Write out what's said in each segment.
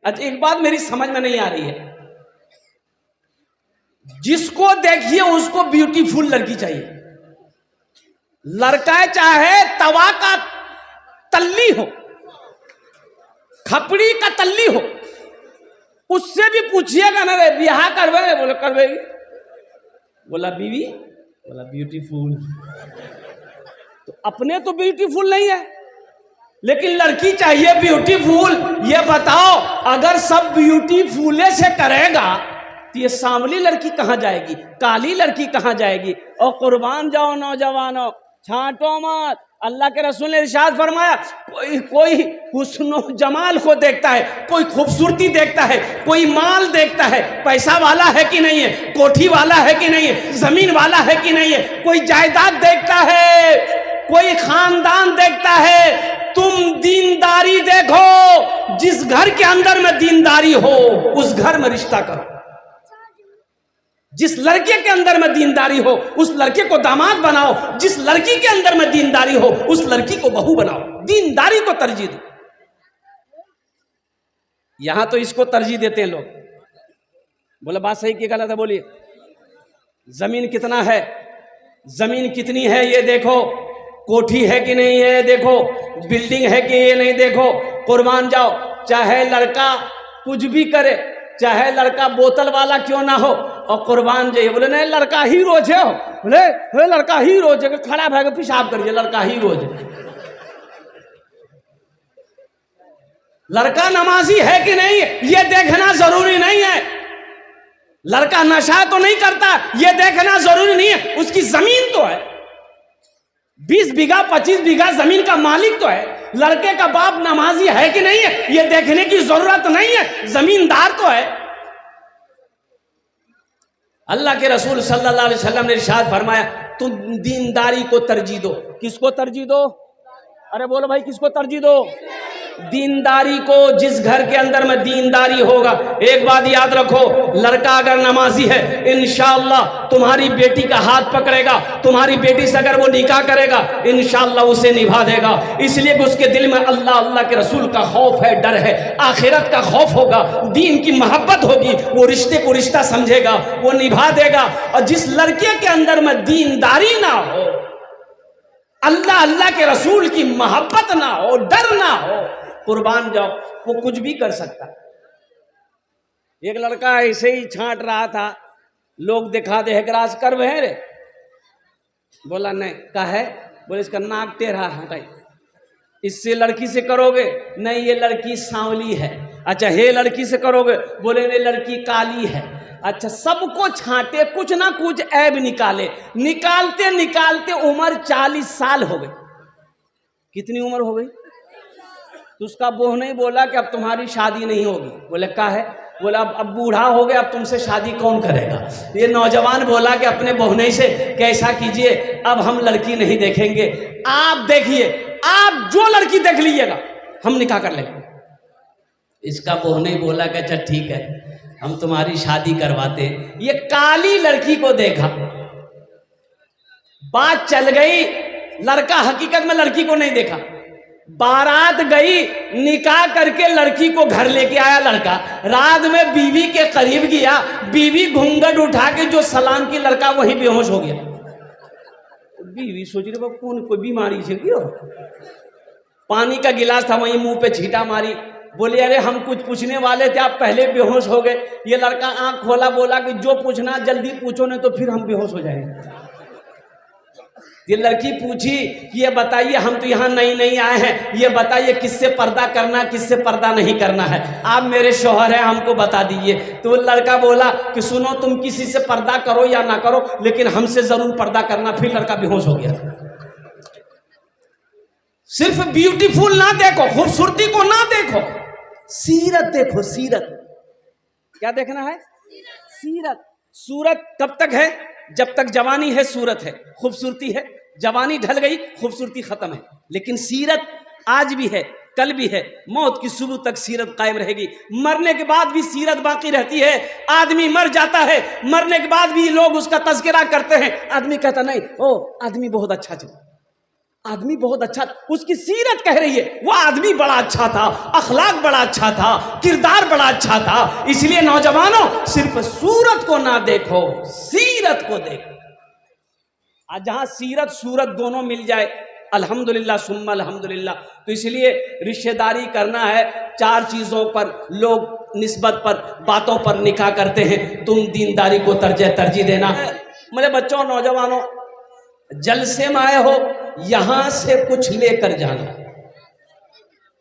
अच्छा एक बात मेरी समझ में नहीं आ रही है, जिसको देखिए उसको ब्यूटीफुल लड़की चाहिए। लड़का चाहे तवा का तल्ली हो, खपड़ी का तल्ली हो, उससे भी पूछिएगा ना रे ब्याह करवे, बोले करवेगी, बोला बीवी, बोला ब्यूटीफुल। तो अपने तो ब्यूटीफुल नहीं है, लेकिन लड़की चाहिए ब्यूटीफुल। ये बताओ अगर सब ब्यूटीफुल से करेगा तो ये सांवली लड़की कहां जाएगी, काली लड़की कहां जाएगी? और कुर्बान जाओ नौजवानों, छांटो मत। अल्लाह के रसूल ने इरशाद फरमाया, कोई हुस्नो जमाल को देखता है, कोई खूबसूरती देखता है, कोई माल देखता है, पैसा वाला है कि नहीं है, कोठी वाला है कि नहीं है, जमीन वाला है कि नहीं है, कोई जायदाद देखता है, कोई खानदान देखता है। तुम दीनदारी देखो, जिस घर के अंदर में दीनदारी हो उस घर में रिश्ता करो। जिस लड़के के अंदर में दीनदारी हो उस लड़के को दामाद बनाओ, जिस लड़की के अंदर में दीनदारी हो उस लड़की को बहू बनाओ। दीनदारी को तरजीह दो। यहां तो इसको तरजीह देते हैं लोग। बोले बात सही की गलत है? बोलिए। जमीन कितना है, जमीन कितनी है ये देखो, कोठी है कि नहीं है देखो, बिल्डिंग है कि ये नहीं देखो। कुर्बान जाओ, चाहे लड़का कुछ भी करे, चाहे लड़का बोतल वाला क्यों ना हो, और कुर्बान जाइए। बोले नहीं लड़का ही रोज है, बोले लड़का ही रोज है, खड़ा भाग पेशाब करिए, लड़का ही रोज है। लड़का नमाजी है कि नहीं ये देखना जरूरी नहीं है। लड़का नशा तो नहीं करता ये देखना जरूरी नहीं है। उसकी जमीन तो है, 20 बीघा 25 बीघा जमीन का मालिक तो है। लड़के का बाप नमाजी है कि नहीं है ये देखने की जरूरत नहीं है, जमींदार तो है। अल्लाह के रसूल सल्लल्लाहु अलैहि वसल्लम ने इरशाद फरमाया, तुम दीनदारी को तरजीह दो। किसको तरजीह दो? अरे बोलो भाई, किसको तरजीह दो? दीनदारी को। जिस घर के अंदर में दीनदारी होगा, एक बात याद रखो, लड़का अगर नमाजी है इंशाअल्लाह तुम्हारी बेटी का हाथ पकड़ेगा, तुम्हारी बेटी से अगर वो निकाह करेगा इंशाअल्लाह उसे निभा देगा। इसलिए कि उसके दिल में अल्लाह अल्लाह के रसूल का खौफ है, डर है, आखिरत का खौफ होगा, दीन की मोहब्बत होगी, वो रिश्ते को रिश्ता समझेगा, वो निभा देगा। और जिस लड़के के अंदर में दीनदारी ना हो, अल्लाह अल्लाह के रसूल की मोहब्बत ना हो, डर ना हो, कुर्बान जाओ, वो कुछ भी कर सकता। एक लड़का ऐसे ही छांट रहा था, लोग दिखा दे ग्रास कर वह रे, बोला नहीं का है, बोले इसका नाक टेढ़ा हटाई, इससे लड़की से करोगे? नहीं ये लड़की सांवली है। अच्छा हे लड़की से करोगे? बोले नहीं लड़की काली है। अच्छा सबको छांटे, कुछ ना कुछ ऐब निकाले, निकालते निकालते उम्र 40 साल हो गई। कितनी उम्र हो गई? तो उसका बहू नहीं बोला कि अब तुम्हारी शादी नहीं होगी। बोले का है? बोला अब बूढ़ा हो गया, अब तुमसे शादी कौन करेगा। ये नौजवान बोला कि अपने बहुने से कैसा कीजिए, अब हम लड़की नहीं देखेंगे, आप देखिए, आप जो लड़की देख लीजिएगा हम निकाह कर लेंगे। इसका बहुने बोला कि अच्छा ठीक है हम तुम्हारी शादी करवाते। ये काली लड़की को देखा, बात चल गई, लड़का हकीकत में लड़की को नहीं देखा, बारात गई, निकाह करके लड़की को घर लेके आया लड़का। रात में बीवी के करीब गया, बीवी घूंघट उठा के जो सलाम की, लड़का वही बेहोश हो गया। बीवी सोच रही बाबा कौन कोई बीमारी से क्यों, पानी का गिलास था वहीं मुंह पे छींटा मारी। बोले अरे हम कुछ पूछने वाले थे, आप पहले बेहोश हो गए। ये लड़का आंख खोला, बोला कि जो पूछना जल्दी पूछो, नहीं तो फिर हम बेहोश हो जाएंगे। ये लड़की पूछी कि ये बताइए हम तो यहाँ नई नई आए हैं, ये बताइए किससे पर्दा करना किससे पर्दा नहीं करना है, आप मेरे शौहर हैं हमको बता दीजिए। तो वो लड़का बोला कि सुनो तुम किसी से पर्दा करो या ना करो लेकिन हमसे जरूर पर्दा करना। फिर लड़का बेहोश हो गया। सिर्फ ब्यूटीफुल ना देखो, खूबसूरती को ना देखो, सीरत देखो। सीरत क्या देखना है? सीरत। सूरत कब तक है? जब तक जवानी है सूरत है, खूबसूरती है। जवानी ढल गई खूबसूरती खत्म है। लेकिन सीरत आज भी है, कल भी है, मौत की सुबह तक सीरत कायम रहेगी। मरने के बाद भी सीरत बाकी रहती है। आदमी मर जाता है, मरने के बाद भी लोग उसका तज़किरा करते हैं। आदमी कहता नहीं ओ आदमी बहुत अच्छा था, आदमी बहुत अच्छा, उसकी सीरत कह रही है वो आदमी बड़ा अच्छा था, अखलाक बड़ा अच्छा था, किरदार बड़ा अच्छा था। इसलिए नौजवानों सिर्फ सूरत को ना देखो, सीरत को देखो। आज जहां सीरत सूरत दोनों मिल जाए, अल्हम्दुलिल्लाह सुम्मा अल्हम्दुलिल्लाह। तो इसलिए रिश्तेदारी करना है, 4 चीज़ों पर लोग निस्बत पर, बातों पर निकाह करते हैं। तुम दीनदारी को तरजीह देना। मेरे बच्चों, नौजवानों, जलसे में आए हो, यहां से कुछ लेकर जाना।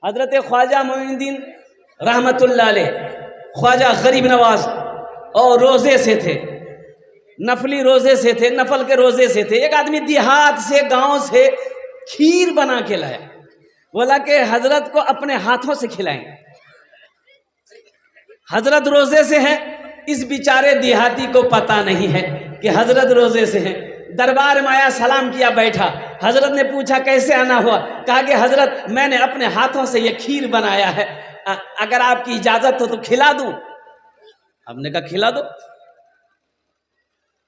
हजरत ख्वाजा मोइनुद्दीन रहमतुल्लाह अलैह, ख्वाजा गरीब नवाज, और रोजे से थे, नफली रोजे से थे, नफल के रोजे से थे। एक आदमी देहात से, गांव से खीर बना के लाया, बोला कि हजरत को अपने हाथों से खिलाएंगे। हजरत रोजे से हैं, इस बेचारे देहाती को पता नहीं है कि हजरत रोजे से हैं। दरबार में आया, सलाम किया, बैठा। हजरत ने पूछा कैसे आना हुआ? कहा कि हजरत मैंने अपने हाथों से ये खीर बनाया है, अगर आपकी इजाजत हो तो खिला दूं। हमने कहा खिला दो।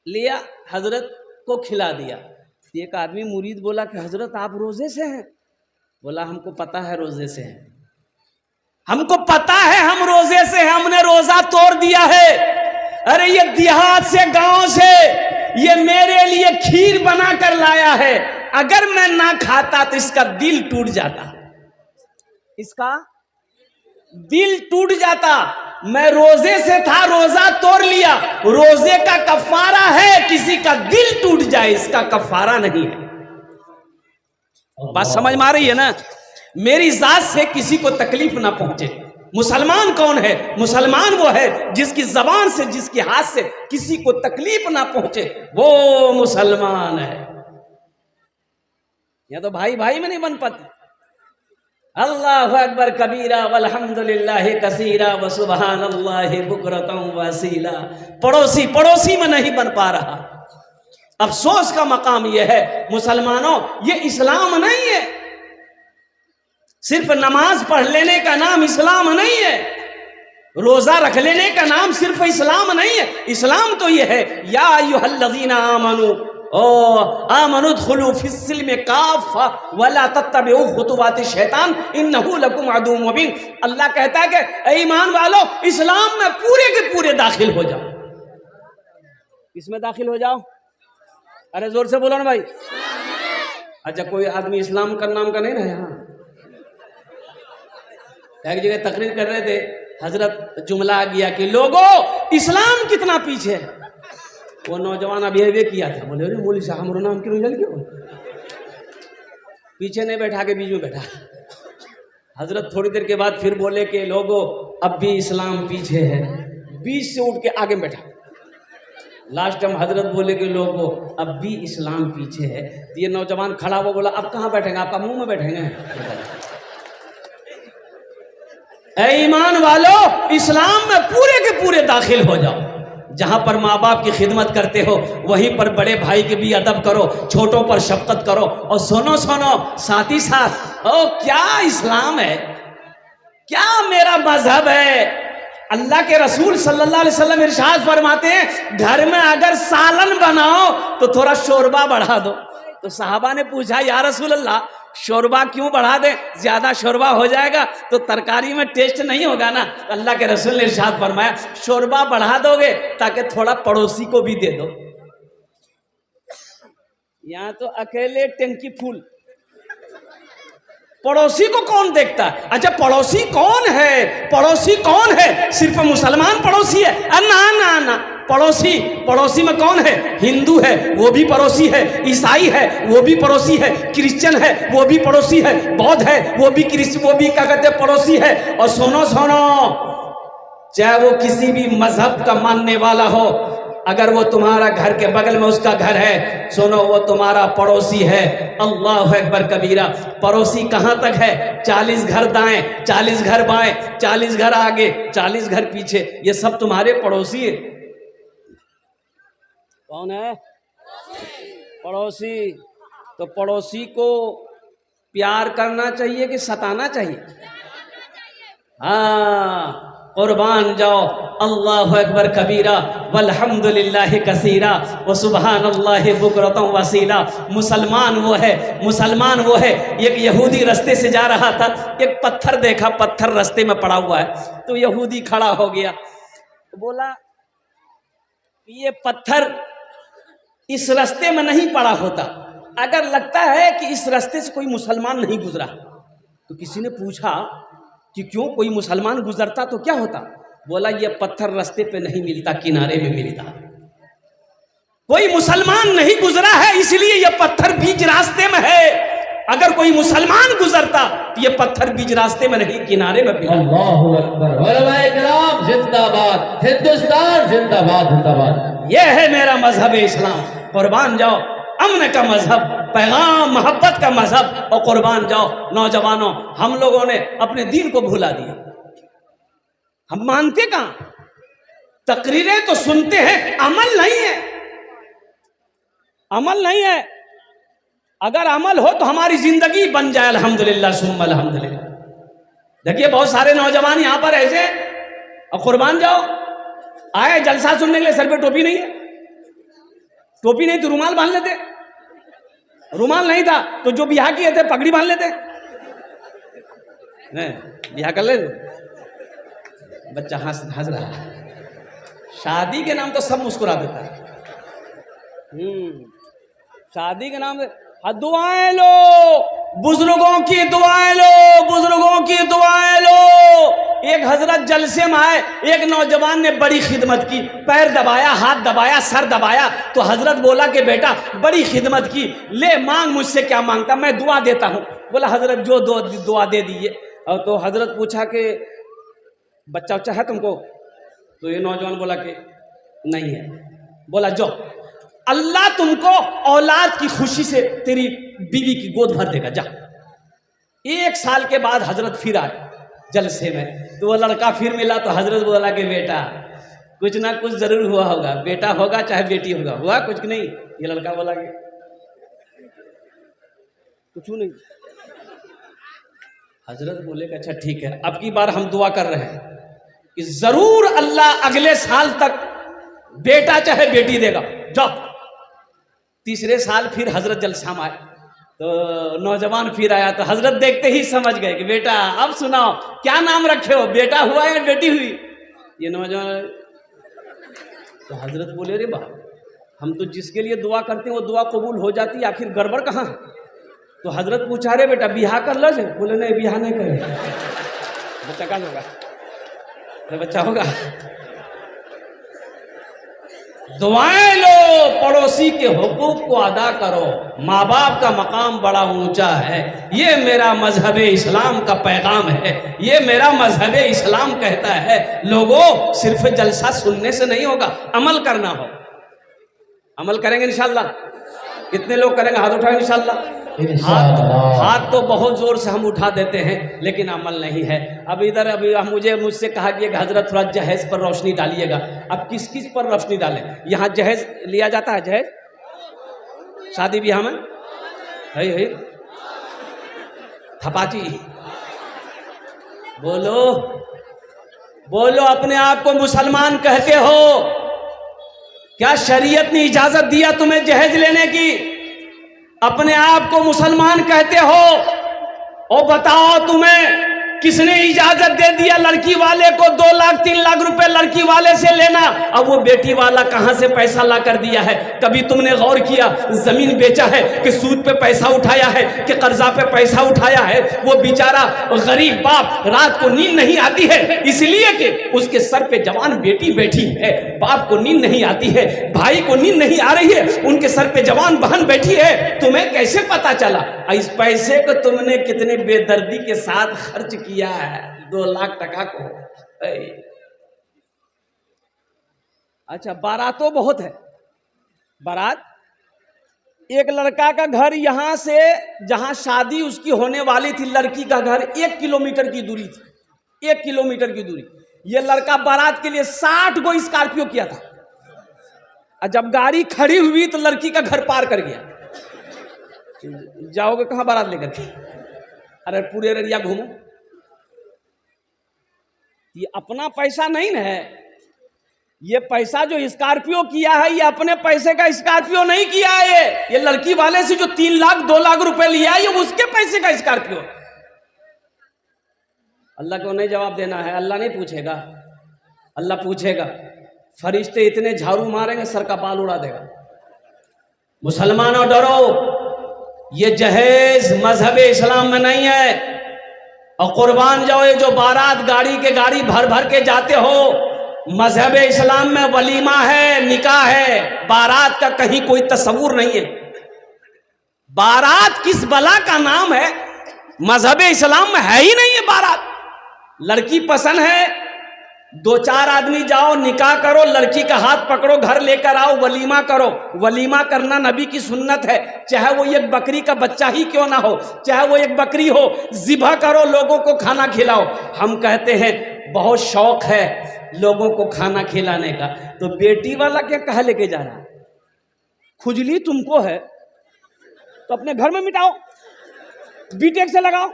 लिया, हजरत को खिला दिया। एक आदमी मुरीद बोला कि हजरत आप रोजे से हैं? बोला हमको पता है रोजे से हैं, हमको पता है हम रोजे से हैं, हमने रोजा तोड़ दिया है। अरे ये देहात से, गांव से ये मेरे लिए खीर बना कर लाया है, अगर मैं ना खाता तो इसका दिल टूट जाता, इसका दिल टूट जाता। मैं रोजे से था, रोजा तोड़ लिया, रोजे का कफारा है किसी का दिल टूट जाए, इसका कफारा नहीं है। बात समझ में आ रही है ना? मेरी जात से किसी को तकलीफ ना पहुंचे। मुसलमान कौन है? मुसलमान वो है जिसकी जबान से, जिसके हाथ से किसी को तकलीफ ना पहुंचे, वो मुसलमान है। या तो भाई भाई में नहीं बन पाते। अल्लाहु अकबर कबीरा वल्हम्दुलिल्लाहि कसीरा व सुबहानल्लाहि बुकरतम वसीला। पड़ोसी पड़ोसी में नहीं बन पा रहा। अफसोस का मकाम यह है मुसलमानों, ये इस्लाम नहीं है। सिर्फ नमाज पढ़ लेने का नाम इस्लाम नहीं है, रोजा रख लेने का नाम सिर्फ इस्लाम नहीं है। इस्लाम तो ये है, या अय्युहल्लज़ीना आमनू आमनुदखुलू फिस्सिल्म काफ़ा वला तत्तबिउ खुतुवाति शैतान इन्नहु लकुम अदुव्वुम मुबीन। अल्लाह कहता है कि ऐ ईमान वालों, इस्लाम में पूरे के पूरे दाखिल हो जाओ। इसमें दाखिल हो जाओ। अरे जोर से बोलो ना भाई। अच्छा, कोई आदमी इस्लाम का नाम का नहीं ना यहाँ? एक जगह तकरीर कर रहे थे, हजरत जुमला आ गया कि लोगों इस्लाम कितना पीछे है। वो नौजवान अभी ये किया था, बोले अरे मौलवी साहब हमारा नाम क्यों जल गया? पीछे नहीं बैठा के बीच में बैठा। हजरत थोड़ी देर के बाद फिर बोले कि लोगों अब भी इस्लाम पीछे है, बीच से उठ के आगे बैठा। लास्ट टाइम हजरत बोले कि लोगों अब भी इस्लाम पीछे है। तो ये नौजवान खड़ा हुआ बोला अब कहाँ बैठेंगे? आपका मुंह में बैठेंगे। ऐ ईमान वालों, इस्लाम में पूरे के पूरे दाखिल हो जाओ। जहां पर माँ बाप की खिदमत करते हो वहीं पर बड़े भाई के भी अदब करो, छोटों पर शफकत करो। और सुनो सुनो साथ ही साथ, ओ क्या इस्लाम है, क्या मेरा मजहब है। अल्लाह के रसूल सल्लल्लाहु अलैहि वसल्लम इरशाद फरमाते हैं घर में अगर सालन बनाओ तो थोड़ा शोरबा बढ़ा दो। तो साहबा ने पूछा या रसूल अल्लाह शोरबा क्यों बढ़ा दे, ज्यादा शोरबा हो जाएगा तो तरकारी में टेस्ट नहीं होगा ना। अल्लाह के रसूल ने इरशाद फरमाया शोरबा बढ़ा दोगे ताकि थोड़ा पड़ोसी को भी दे दो। यहाँ तो अकेले टंकी फूल, पड़ोसी को कौन देखता है? अच्छा पड़ोसी कौन है? पड़ोसी कौन है? सिर्फ मुसलमान पड़ोसी है? ना ना ना, पड़ोसी में कौन है? हिंदू है वो भी पड़ोसी है, ईसाई है वो भी पड़ोसी है, क्रिश्चियन है वो भी पड़ोसी है, बौद्ध है वो भी क्या कहते हैं पड़ोसी है। और सुनो सुनो, चाहे वो किसी भी मजहब का मानने वाला हो, अगर वो तुम्हारा घर के बगल में उसका घर है, सुनो वो तुम्हारा पड़ोसी है। अल्लाह अकबर कबीरा। पड़ोसी कहां तक है? 40 घर दाएं, 40 घर बाएं, 40 घर आगे, 40 घर पीछे, ये सब तुम्हारे पड़ोसी है। कौन है? पड़ोसी। तो पड़ोसी को प्यार करना चाहिए कि सताना चाहिए? हाँ, कुर्बान जाओ। अल्लाहु अकबर कबीरा वल्हम्दुलिल्लाह कसीरा व सुबहानल्लाहि बुकरतम वसीला। मुसलमान वो है। एक यहूदी रास्ते से जा रहा था, एक पत्थर देखा, पत्थर रास्ते में पड़ा हुआ है, तो यहूदी खड़ा हो गया, बोला ये पत्थर इस रास्ते में नहीं पड़ा होता, अगर लगता है कि इस रास्ते से कोई मुसलमान नहीं गुजरा। तो किसी ने पूछा कि क्यों, कोई मुसलमान गुजरता तो क्या होता? बोला ये पत्थर रास्ते पे नहीं मिलता, किनारे में मिलता। कोई मुसलमान नहीं गुजरा है इसलिए ये पत्थर बीच रास्ते में है। अगर कोई मुसलमान गुजरता तो ये पत्थर बीच रास्ते में नहीं, किनारे में मिलता। अल्लाहु अकबर। उलमाए किराम जिंदाबाद, हिंदुस्तान जिंदाबाद जिंदाबाद। ये है मेरा मजहब इस्लाम। कुर्बान जाओ, अमन का मजहब, पैगाम मोहब्बत का मजहब, और कुर्बान जाओ। नौजवानों, हम लोगों ने अपने दीन को भुला दिया। हम मानते कहां? तकरीरें तो सुनते हैं, अमल नहीं है। अमल नहीं है। अगर अमल हो तो हमारी जिंदगी बन जाए। अल्हम्दुलिल्लाह सुम्मा अल्हम्दुलिल्लाह। देखिए बहुत सारे नौजवान यहां पर ऐसे, और कुर्बान जाओ आए जलसा सुनने के लिए, सर पे टोपी नहीं है। टोपी नहीं तो रुमाल बांध लेते, रुमाल नहीं था तो जो ब्याह किए थे पगड़ी बांध लेते, ब्याह कर लेते। बच्चा हंस रहा है। शादी के नाम तो सब मुस्कुरा देता है। शादी के नाम से दुआएं लो, बुजुर्गों की दुआएं लो, बुजुर्गों की दुआएं लो। एक हजरत जलसे में आए, एक नौजवान ने बड़ी खिदमत की, पैर दबाया, हाथ दबाया, सर दबाया, तो हजरत बोला कि बेटा बड़ी खिदमत की, ले मांग, मुझसे क्या मांगता, मैं दुआ देता हूँ। बोला हजरत जो दुआ दे दीजिए। और तो हजरत पूछा कि बच्चा उच्चा है तुमको? तो ये नौजवान बोला कि नहीं है। बोला जो अल्लाह तुमको औलाद की खुशी से तेरी बीवी की गोद भर देगा, जा। 1 साल के बाद हजरत फिर आए जलसे में, तो वो लड़का फिर मिला, तो हजरत बोला कि बेटा कुछ ना कुछ जरूर हुआ होगा, बेटा होगा चाहे बेटी होगा, हुआ कुछ नहीं? ये लड़का बोला कि कुछ नहीं। हजरत बोले कि अच्छा ठीक है, अब की बार हम दुआ कर रहे हैं कि जरूर अल्लाह अगले साल तक बेटा चाहे बेटी देगा, जाओ। 3रे साल फिर हजरत जलसा में आए, तो नौजवान फिर आया, तो हजरत देखते ही समझ गए कि बेटा अब सुनाओ क्या नाम रखे हो, बेटा हुआ या बेटी हुई? ये नौजवान, तो हजरत बोले रे बाप, हम तो जिसके लिए दुआ करते हैं वो दुआ कबूल हो जाती है, आखिर गड़बड़ कहाँ है? तो हजरत पूछा रे बेटा बियाह कर लो? बोले नहीं बियाह नहीं करेंगे। बच्चा कहाँ होगा? अरे बच्चा होगा। दुआएं लो, पड़ोसी के हुकूक को अदा करो, माँ बाप का मकाम बड़ा ऊंचा है। ये मेरा मजहब इस्लाम का पैगाम है, ये मेरा मजहब इस्लाम कहता है। लोगों सिर्फ जलसा सुनने से नहीं होगा, अमल करना हो। अमल करेंगे इंशाल्लाह? कितने लोग करेंगे? हाथ उठाएंगे इंशाल्लाह। हाथ तो बहुत जोर से हम उठा देते हैं, लेकिन अमल नहीं है। अब इधर अभी मुझसे कहा कि हजरत थोड़ा जहेज पर रोशनी डालिएगा। अब किस किस पर रोशनी डालें? यहाँ जहेज लिया जाता है, जहेज शादी ब्याह में है थपाची। बोलो बोलो, अपने आप को मुसलमान कहते हो? क्या शरीयत ने इजाजत दिया तुम्हें जहेज लेने की? अपने आप को मुसलमान कहते हो? और बताओ तुम्हें किसने इजाजत दे दिया लड़की वाले को 2 लाख 3 लाख रुपए लड़की वाले से लेना? अब वो बेटी वाला कहां से पैसा ला कर दिया है? कभी तुमने गौर किया? जमीन बेचा है कि सूद पे पैसा उठाया है कि कर्जा पे पैसा उठाया है? वो बेचारा गरीब बाप रात को नींद नहीं आती है इसलिए कि उसके सर पे जवान बेटी बैठी है। बाप को नींद नहीं आती है, भाई को नींद नहीं आ रही है, उनके सर पे जवान बहन बैठी है। तुम्हें कैसे पता चला? इस पैसे को तुमने कितने बेदर्दी के साथ खर्च किया है, 2 लाख टका को। अच्छा, बारातों बहुत है। बारात, एक लड़का का घर यहां से जहां शादी उसकी होने वाली थी, लड़की का घर 1 किलोमीटर की दूरी थी। 1 किलोमीटर की दूरी। ये लड़का बारात के लिए 60 गो स्कॉर्पियो किया था, और जब गाड़ी खड़ी हुई तो लड़की का घर पार कर गया। जाओगे कहां बारात लेकर के? अरे पूरे एरिया घूमो। ये अपना पैसा नहीं ना है, ये पैसा जो स्कॉर्पियो किया है ये अपने पैसे का स्कॉर्पियो नहीं किया है, ये लड़की वाले से जो 3 लाख 2 लाख रुपए लिया है ये उसके पैसे का स्कॉर्पियो। अल्लाह को नहीं जवाब देना है, अल्लाह नहीं पूछेगा, अल्लाह पूछेगा। फरिश्ते इतने झाड़ू मारेंगे सर का बाल उड़ा देगा। मुसलमानों डरो, ये जहेज मजहब इस्लाम में नहीं है। और कुर्बान जाओ, ये जो बारात गाड़ी भर भर के जाते हो, मजहब इस्लाम में वलीमा है, निकाह है, बारात का कहीं कोई तस्वुर नहीं है। बारात किस बला का नाम है, मजहब इस्लाम में है ही नहीं है बारात। लड़की पसंद है, 2-4 आदमी जाओ, निकाह करो, लड़की का हाथ पकड़ो, घर लेकर आओ, वलीमा करो। वलीमा करना नबी की सुन्नत है, चाहे वो एक बकरी का बच्चा ही क्यों ना हो, चाहे वो एक बकरी हो, ज़िबा करो, लोगों को खाना खिलाओ। हम कहते हैं बहुत शौक है लोगों को खाना खिलाने का, तो बेटी वाला क्या कहा लेके जा रहा है? खुजली तुमको है तो अपने घर में मिटाओ, बीटेक से लगाओ।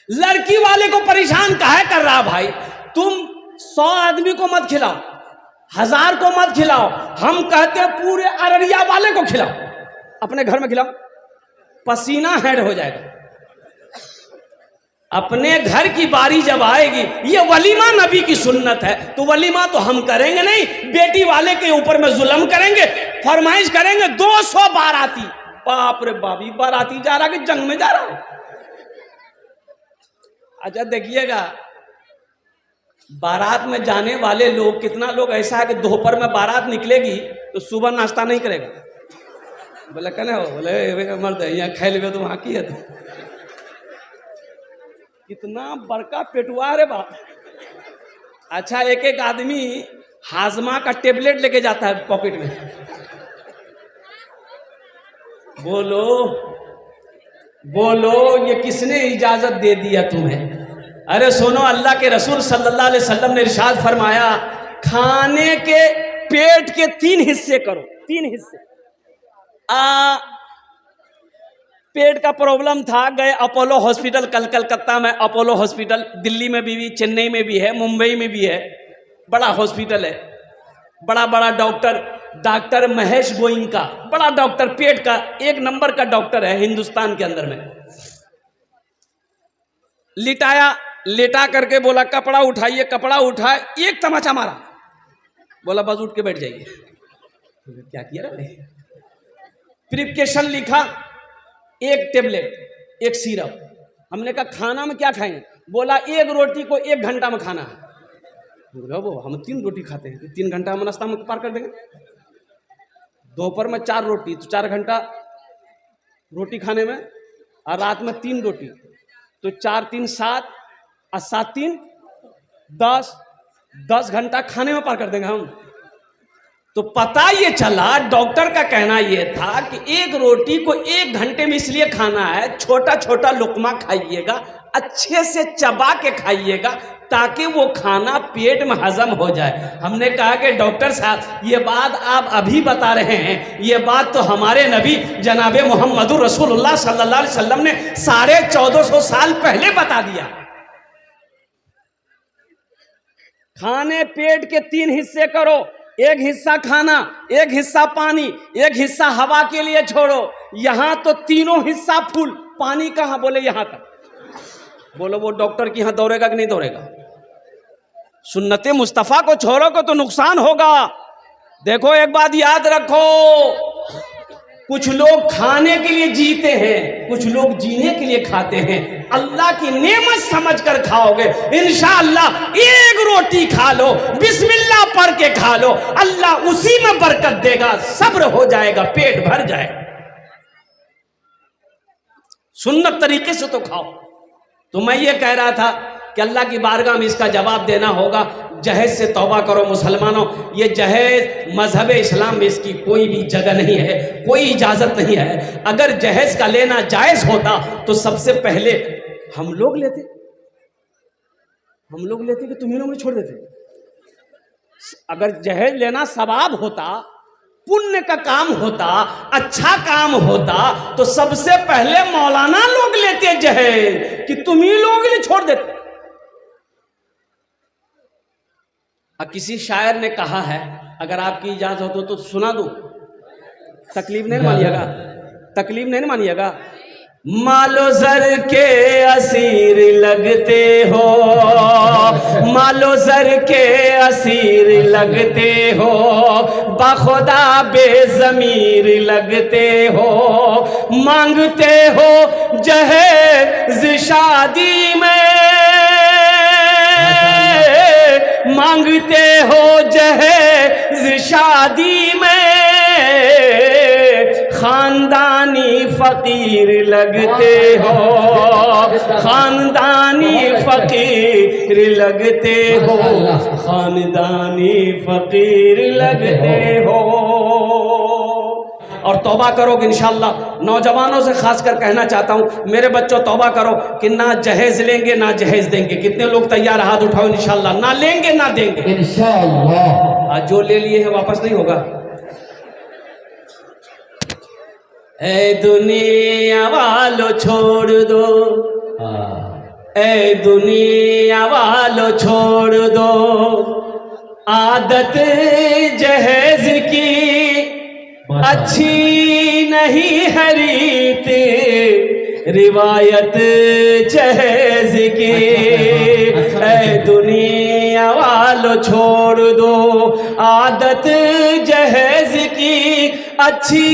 लड़की वाले को परेशान काहे कर रहा भाई? तुम 100 आदमी को मत खिलाओ, 1000 को मत खिलाओ, हम कहते हैं पूरे अररिया वाले को खिलाओ, अपने घर में खिलाओ, पसीना हेड हो जाएगा। अपने घर की बारी जब आएगी, ये वलीमा नबी की सुन्नत है, तो वलीमा तो हम करेंगे नहीं, बेटी वाले के ऊपर में जुल्म करेंगे, फरमाइश करेंगे। 200 बाराती, बाप रे बाबी, बाराती जा रहा कि जंग में जा रहा है? अच्छा देखिएगा, बारात में जाने वाले लोग, कितना लोग ऐसा है कि दोपहर में बारात निकलेगी तो सुबह नाश्ता नहीं करेगा। बोले कहने हो, बोले मर्द यहाँ खाए ले तो वहाँ की है तो कितना बड़का पेटुआ रे बाप। अच्छा, एक आदमी हाजमा का टेबलेट लेके जाता है पॉकेट में। बोलो बोलो, ये किसने इजाजत दे दिया तुम्हें? अरे सुनो, अल्लाह के रसूल सल्लल्लाहु अलैहि वसल्लम ने इरशाद फरमाया, खाने के पेट के 3 हिस्से करो, 3 हिस्से। पेट का प्रॉब्लम था, गए अपोलो हॉस्पिटल, कलकत्ता में अपोलो हॉस्पिटल, दिल्ली में भी, चेन्नई में भी है, मुंबई में भी है, बड़ा हॉस्पिटल है, बड़ा बड़ा डॉक्टर महेश गोइंका, बड़ा डॉक्टर, पेट का 1 नंबर का डॉक्टर है हिंदुस्तान के अंदर में। लेटा करके बोला कपड़ा उठाइए, कपड़ा उठाए, एक तमाचा मारा, बोला बस उठ के बैठ जाइए। क्या किया रे? प्रिस्क्रिप्शन लिखा, 1 टेबलेट, 1 सिरप। हमने कहा खाना में क्या खाएंगे? बोला 1 रोटी को 1 घंटा में खाना है। बोला वो हम 3 रोटी खाते हैं, 3 घंटा हम नाश्ता में पार कर देंगे। दोपहर में 4 रोटी, तो 4 घंटा रोटी खाने में, और रात में 3 रोटी, तो 4 3 7 और 7 3 10 घंटा खाने में पार कर देंगे हम। तो पता ये चला, डॉक्टर का कहना ये था कि 1 रोटी को 1 घंटे में इसलिए खाना है, छोटा छोटा लुकमा खाइएगा, अच्छे से चबा के खाइएगा, ताकि वो खाना पेट में हजम हो जाए। हमने कहा कि डॉक्टर साहब, ये बात आप अभी बता रहे हैं, ये बात तो हमारे नबी जनाबे मोहम्मदुर रसूलुल्लाह सल्लल्लाहु अलैहि वसल्लम ने 1450 साल पहले बता दिया। खाने पेट के 3 हिस्से करो, 1 हिस्सा खाना, 1 हिस्सा पानी, 1 हिस्सा हवा के लिए छोड़ो। यहां तो तीनों हिस्सा फुल, पानी कहां? बोले यहां तक। बोलो वो डॉक्टर की यहां दौड़ेगा कि नहीं दौड़ेगा? सुन्नते मुस्तफ़ा को छोड़ोगे तो नुकसान होगा। देखो एक बात याद रखो, कुछ लोग खाने के लिए जीते हैं, कुछ लोग जीने के लिए खाते हैं। अल्लाह की नेमत समझकर खाओगे, इंशाअल्लाह 1 रोटी खा लो, बिस्मिल्लाह पढ़ के खा लो, अल्लाह उसी में बरकत देगा, सब्र हो जाएगा, पेट भर जाएगा। सुन्नत तरीके से तो खाओ। तो मैं ये कह रहा था कि अल्लाह की बारगाह में इसका जवाब देना होगा। जहेज से तौबा करो मुसलमानों, ये जहेज मजहब इस्लाम में इसकी कोई भी जगह नहीं है, कोई इजाज़त नहीं है। अगर जहेज का लेना जायज़ होता तो सबसे पहले हम लोग लेते कि तुम्ही लोग छोड़ देते। अगर जहेज लेना सवाब होता, पुण्य का काम होता, अच्छा काम होता, तो सबसे पहले मौलाना लोग लेते जहेज, कि तुम ही लोग छोड़ देते। किसी शायर ने कहा है, अगर आपकी इजाजत हो तो सुना दूं, तकलीफ नहीं मानिएगा, तकलीफ नहीं मानिएगा। मालो जर के असीर लगते हो, मालो जर के असीर लगते हो, बाखुदा बेज़मीर लगते हो, मांगते हो जहेज शादी में, मांगते हो जहेज शादी में, खानदानी फकीर लगते हो, खानदानी फकीर लगते हो, खानदानी फकीर लगते हो। और तौबा करोगे इंशाअल्लाह। नौजवानों से खासकर कहना चाहता हूँ, मेरे बच्चों तौबा करो कि ना जहेज लेंगे ना जहेज देंगे। कितने लोग तैयार, हाथ उठाओ इंशाअल्लाह। ना लेंगे ना देंगे इंशाअल्लाह। आज जो ले लिए हैं वापस नहीं होगा। ए दुनिया वालों छोड़ दो, ए दुनिया वालों छोड़ दो आदत जहेज की, अच्छी नहीं है रीत रिवायत जहेज की। ए दुनिया वालों छोड़ दो आदत जहेज की, अच्छी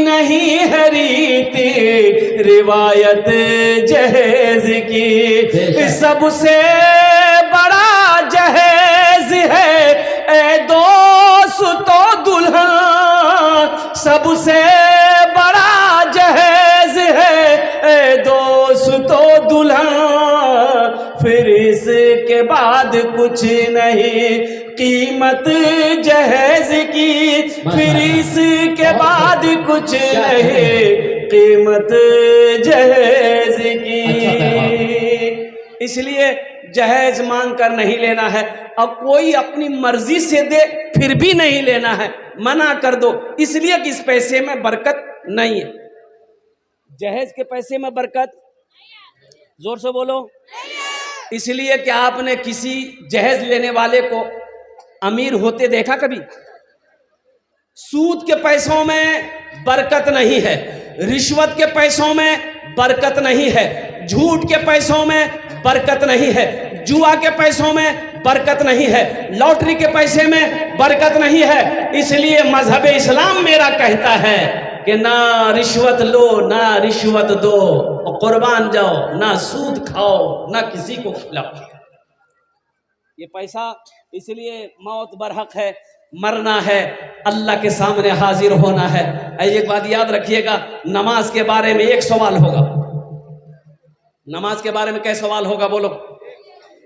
नहीं है रीत रिवायत जहेज की। सबसे बड़ा जहेज है ए दोस्तों दुल्हन, सबसे बड़ा जहेज है ए दोस्तों दुल्हन, फिर इसके बाद कुछ नहीं कीमत जहेज की, फिर इसके बाद कुछ नहीं कीमत जहेज की। इसलिए जहेज मांग कर नहीं लेना है। अब कोई अपनी मर्जी से दे फिर भी नहीं लेना है, मना कर दो, इसलिए कि इस पैसे में बरकत नहीं है। जहेज के पैसे में बरकत, जोर से बोलो, इसलिए कि आपने किसी जहेज लेने वाले को अमीर होते देखा कभी? सूद के पैसों में बरकत नहीं है, रिश्वत के पैसों में बरकत नहीं है, झूठ के पैसों में बरकत नहीं है, जुआ के पैसों में बरकत नहीं है, लॉटरी के पैसे में बरकत नहीं है। इसलिए मजहब इस्लाम मेरा कहता है कि ना रिश्वत लो ना रिश्वत दो, और कुर्बान जाओ, ना सूद खाओ ना किसी को खिलाओ। ये पैसा इसलिए मौत बरहक है, मरना है, अल्लाह के सामने हाजिर होना है। एक बात याद रखिएगा, नमाज के बारे में एक सवाल होगा। नमाज के बारे में क्या सवाल होगा बोलो?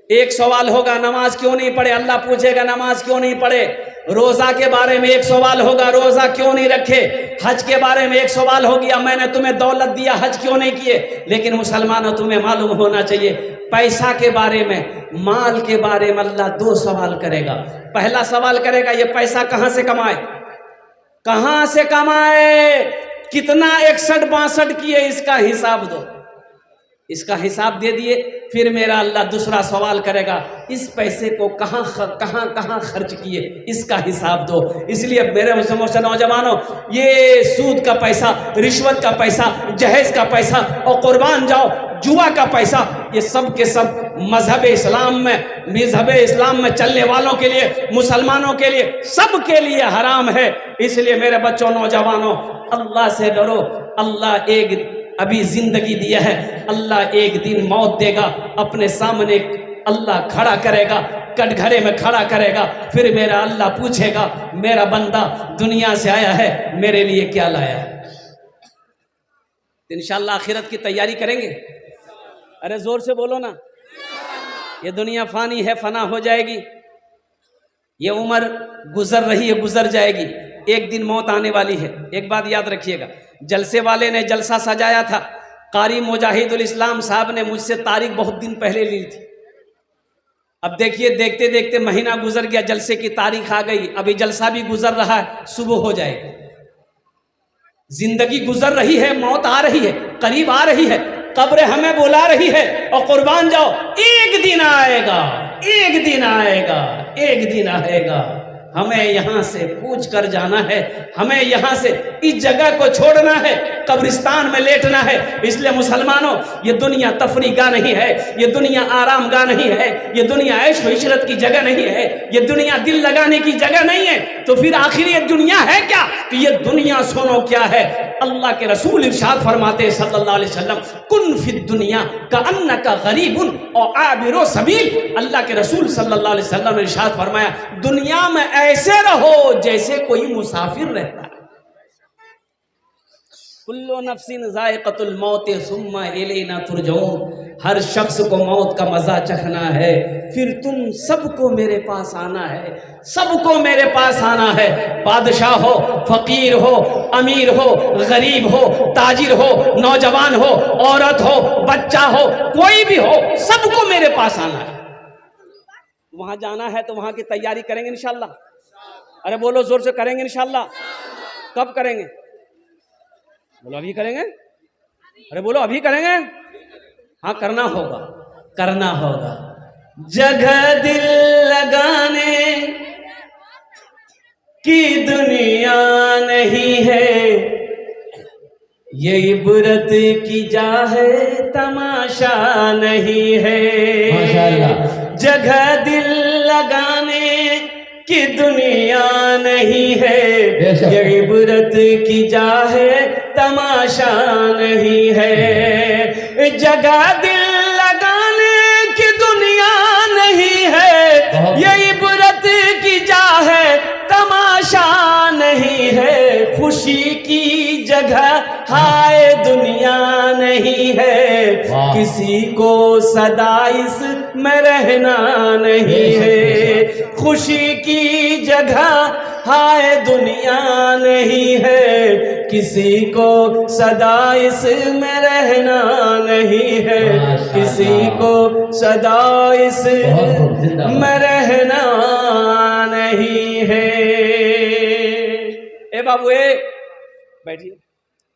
एक सवाल होगा, नमाज क्यों नहीं पढ़े? अल्लाह पूछेगा नमाज क्यों नहीं पढ़े। रोजा के बारे में एक सवाल होगा, रोजा क्यों नहीं रखे। हज के बारे में एक सवाल हो गया, मैंने तुम्हें दौलत दिया, हज क्यों नहीं किए। लेकिन मुसलमानों, तुम्हें मालूम होना चाहिए, पैसा के बारे में, माल के बारे में अल्लाह दो सवाल करेगा। पहला सवाल करेगा, ये पैसा कहां से कमाए, कहां से कमाए, कितना 61-62 किए, इसका हिसाब दो। इसका हिसाब दे दिए, फिर मेरा अल्लाह दूसरा सवाल करेगा, इस पैसे को कहां कहां खर्च किए, इसका हिसाब दो। इसलिए मेरे मुसलमान नौजवानों, ये सूद का पैसा, रिश्वत का पैसा, जहेज का पैसा और कुर्बान जाओ जुआ का पैसा, ये सब के सब मजहब इस्लाम में चलने वालों के लिए, मुसलमानों के लिए, सब के लिए हराम है। इसलिए मेरे बच्चों, नौजवानों, अल्लाह से डरो। अल्लाह एक अभी जिंदगी दिया है, अल्लाह एक दिन मौत देगा, अपने सामने अल्लाह खड़ा करेगा, कटघरे में खड़ा करेगा। फिर मेरा अल्लाह पूछेगा, मेरा बंदा दुनिया से आया है, मेरे लिए क्या लाया है। इंशाअल्लाह आखिरत की तैयारी करेंगे। अरे जोर से बोलो ना। ये दुनिया फानी है, फना हो जाएगी। ये उम्र गुजर रही है, गुजर जाएगी, एक दिन मौत आने वाली है। एक बात याद रखिएगा, जलसे वाले ने जलसा सजाया था, कारी मुजाहिदुल इस्लाम साहब ने मुझसे तारीख बहुत दिन पहले ली थी। अब देखिए, देखते देखते महीना गुजर गया, जलसे की तारीख आ गई, अभी जलसा भी गुजर रहा है, सुबह हो जाएगी। जिंदगी गुजर रही है, मौत आ रही है, करीब आ रही है, कब्र हमें बुला रही है। और कुर्बान जाओ, एक दिन आएगा, एक दिन आएगा, एक दिन आएगा, हमें यहाँ से कूच कर जाना है, हमें यहाँ से इस जगह को छोड़ना है, कब्रिस्तान में लेटना है। इसलिए मुसलमानों, ये दुनिया तफरी गाह नहीं है, ये दुनिया आराम गाह नहीं है, ये दुनिया ऐश व इशरत की जगह नहीं है, ये दुनिया दिल लगाने की जगह नहीं है। तो फिर आखिर ये दुनिया है क्या? तो ये दुनिया सुनो क्या है। अल्लाह के रसूल इरशाद फरमाते सल्लल्लाहु अलैहि वसल्लम, कुन फिद दुनिया कअन्नका गरीबुन और आबिरो सबील। अल्लाह के रसूल सल्लल्लाहु अलैहि वसल्लम ने इरशाद फरमाया, दुनिया में ऐसे रहो जैसे कोई मुसाफिर रहता है। कुल्लु नफ्सिन ज़ाइक़तुल मौत सुम्मा इलैना तुरजऊन। हर शख्स को मौत का मजा चखना है, फिर तुम सबको मेरे पास आना है, सबको मेरे पास आना है। बादशाह हो, फकीर हो, अमीर हो, गरीब हो, ताजिर हो, नौजवान हो, औरत हो, बच्चा हो, कोई भी हो, सबको मेरे पास आना है। वहां जाना है तो वहां की तैयारी करेंगे इंशाअल्लाह। अरे बोलो जोर से, करेंगे इंशाअल्लाह। कब करेंगे? बोलो अभी करेंगे। अरे बोलो अभी करेंगे। हाँ करना होगा, करना होगा। जगह दिल लगाने की दुनिया नहीं है, ये इबरत की जा है, तमाशा नहीं है। माशाअल्लाह। जगह दिल लगाने की दुनिया नहीं है, ये इबरत की जा है, तमाशा नहीं है। जगह दिल लगाने की दुनिया नहीं है, ये इबरत की जा है, तमाशा नहीं है। खुशी की जगह हाय दुनिया नहीं है, किसी को सदा इसमें रहना नहीं है। खुशी की जगह हाय दुनिया नहीं है, किसी को सदा इसमें रहना नहीं है, किसी को सदा इसमें रहना नहीं है। ए बाबू ए बैठिए।